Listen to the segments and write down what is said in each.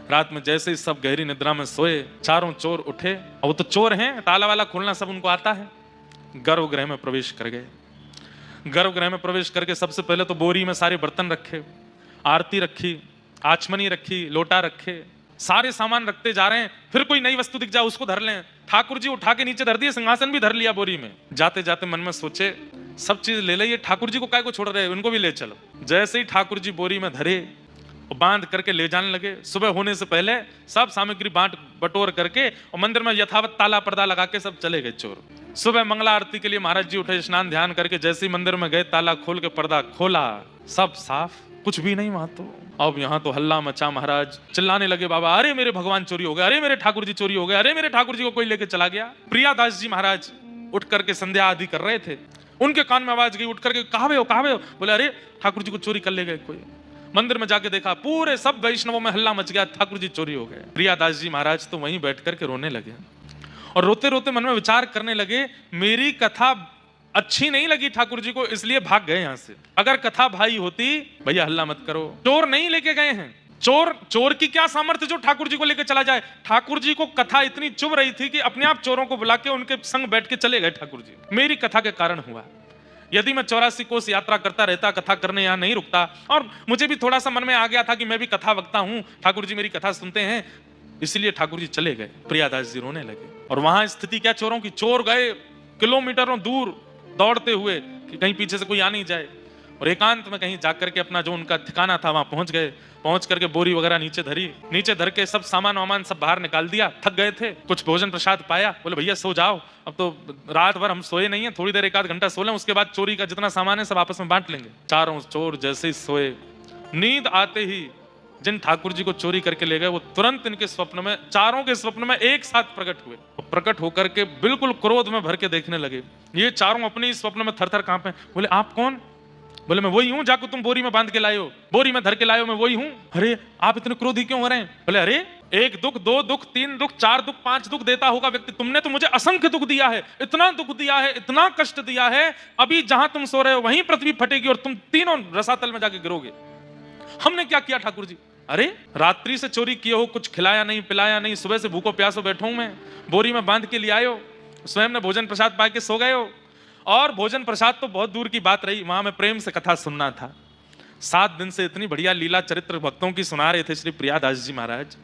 रात में जैसे ही सब गहरी निद्रा में सोए, चारों चोर उठे, और वो तो चोर हैं, ताला वाला खोलना सब उनको आता है। गर्भगृह में प्रवेश कर गए। गर्भगृह में प्रवेश करके सबसे पहले तो बोरी में सारे बर्तन रखे, आरती रखी, आचमनी रखी, लोटा रखे, सारे सामान रखते जा रहे हैं। फिर कोई नई वस्तु दिख जाए उसको धर लें। ठाकुर जी उठा के नीचे धर दिए, सिंहासन भी धर लिया बोरी में। जाते जाते मन में सोचे सब चीज ले ले, ठाकुर जी को काय को छोड़ रहे, उनको भी ले चलो। जैसे ही ठाकुर जी बोरी में धरे, बांध करके ले जाने लगे। सुबह होने से पहले सब सामग्री बांट बटोर करके और मंदिर में यथावत ताला पर्दा लगा के सब चले गए चोर। सुबह मंगला आरती के लिए महाराज जी उठे, स्नान ध्यान करके जैसे ही मंदिर में गए, ताला खोल के पर्दा खोला, सब साफ, कुछ भी नहीं वहां तो। अब यहाँ तो हल्ला मचा, महाराज चिल्लाने लगे, बाबा अरे मेरे भगवान चोरी हो गए, अरे मेरे ठाकुर जी चोरी हो गए, अरे मेरे ठाकुर जी को कोई लेके चला गया। प्रियादास जी महाराज उठ करके संध्या आदि कर रहे थे, उनके कान में आवाज गई, उठ करके कहां हो, कहां हो? बोले अरे ठाकुर जी को चोरी कर ले गए कोई। मंदिर में जाके देखा, पूरे सब वैष्णवों में हल्ला मच गया, ठाकुर जी चोरी हो गए। प्रियादास जी महाराज तो वहीं बैठ करके रोने लगे और रोते रोते मन में विचार करने लगे, मेरी कथा अच्छी नहीं लगी ठाकुर जी को, इसलिए भाग गए यहां से। अगर कथा भाई होती, भैया हल्ला मत करो, चोर नहीं लेके गए हैं। चोर की क्या सामर्थ्य जो ठाकुर जी को लेकर चला जाए। ठाकुर जी को कथा इतनी चुभ रही थी कि अपने आप चोरों को बुला के उनके संग बैठ के चले गए ठाकुर जी। मेरी कथा के कारण हुआ। यदि मैं 84 कोस यात्रा करता रहता, कथा करने यहाँ नहीं रुकता, और मुझे भी थोड़ा सा मन में आ गया था कि मैं भी कथा वक्ता हूँ, ठाकुर जी मेरी कथा सुनते हैं, इसलिए ठाकुर जी चले गए। प्रियादास जी रोने लगे। और वहां स्थिति क्या चोरों की, चोर गए किलोमीटरों दूर दौड़ते हुए कि कहीं पीछे से कोई आ नहीं जाए, और एकांत में कहीं जाकर के अपना जो उनका ठिकाना था वहां पहुंच गए। पहुंच करके बोरी वगैरह नीचे धरी, नीचे धर के सब सामान वामान सब बाहर निकाल दिया। थक गए थे, कुछ भोजन प्रसाद पाया, बोले भैया सो जाओ, अब तो रात भर हम सोए नहीं है, थोड़ी देर 1 आध घंटा सो लें, उसके बाद चोरी का जितना सामान है सब आपस में बांट लेंगे। चारों चोर जैसे ही सोए, नींद आते ही जिन ठाकुर जी को चोरी करके ले गए वो तुरंत इनके स्वप्न में, चारों के स्वप्न में एक साथ प्रकट हुए। प्रकट होकर के बिल्कुल क्रोध में भर के देखने लगे। ये चारों अपने स्वप्न में थर थर कांपे। बोले आप कौन? बोले मैं वही हूं जाको तुम बोरी में बांध के लाए हो, बोरी में धर के लाए हो, मैं वही हूं। अरे आप इतने क्रोधी क्यों हो रहे हैं? बोले अरे 1 दुख 2 दुख 3 दुख 4 दुख 5 दुख देता होगा व्यक्ति, तुमने तो मुझे असंख्य दुख दिया है, इतना दुख दिया है, इतना कष्ट दिया है, अभी जहां तुम सो रहे हो वहीं पृथ्वी फटेगी और तुम तीनों रसातल में जाके गिरोगे। हमने क्या किया ठाकुर जी? अरे रात्रि से चोरी किए हो, कुछ खिलाया नहीं पिलाया नहीं, सुबह से भूखो प्यासो बैठा हूं मैं, बोरी में बांध के ले आए हो, स्वयं ने भोजन प्रसाद पा के सो गए हो। और भोजन प्रसाद तो बहुत दूर की बात रही, वहां में प्रेम से कथा सुनना था। 7 दिन से इतनी बढ़िया लीला चरित्र भक्तों की सुना रहे थे श्री प्रियादास जी महाराज,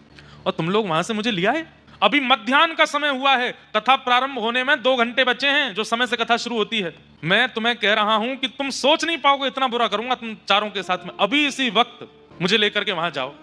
और तुम लोग वहां से मुझे ले आए। अभी मध्याह्न का समय हुआ है, कथा प्रारंभ होने में 2 घंटे बचे हैं, जो समय से कथा शुरू होती है। मैं तुम्हें कह रहा हूं कि तुम सोच नहीं पाओगे इतना बुरा करूंगा तुम चारों के साथ में। अभी इसी वक्त मुझे लेकर के वहां जाओ।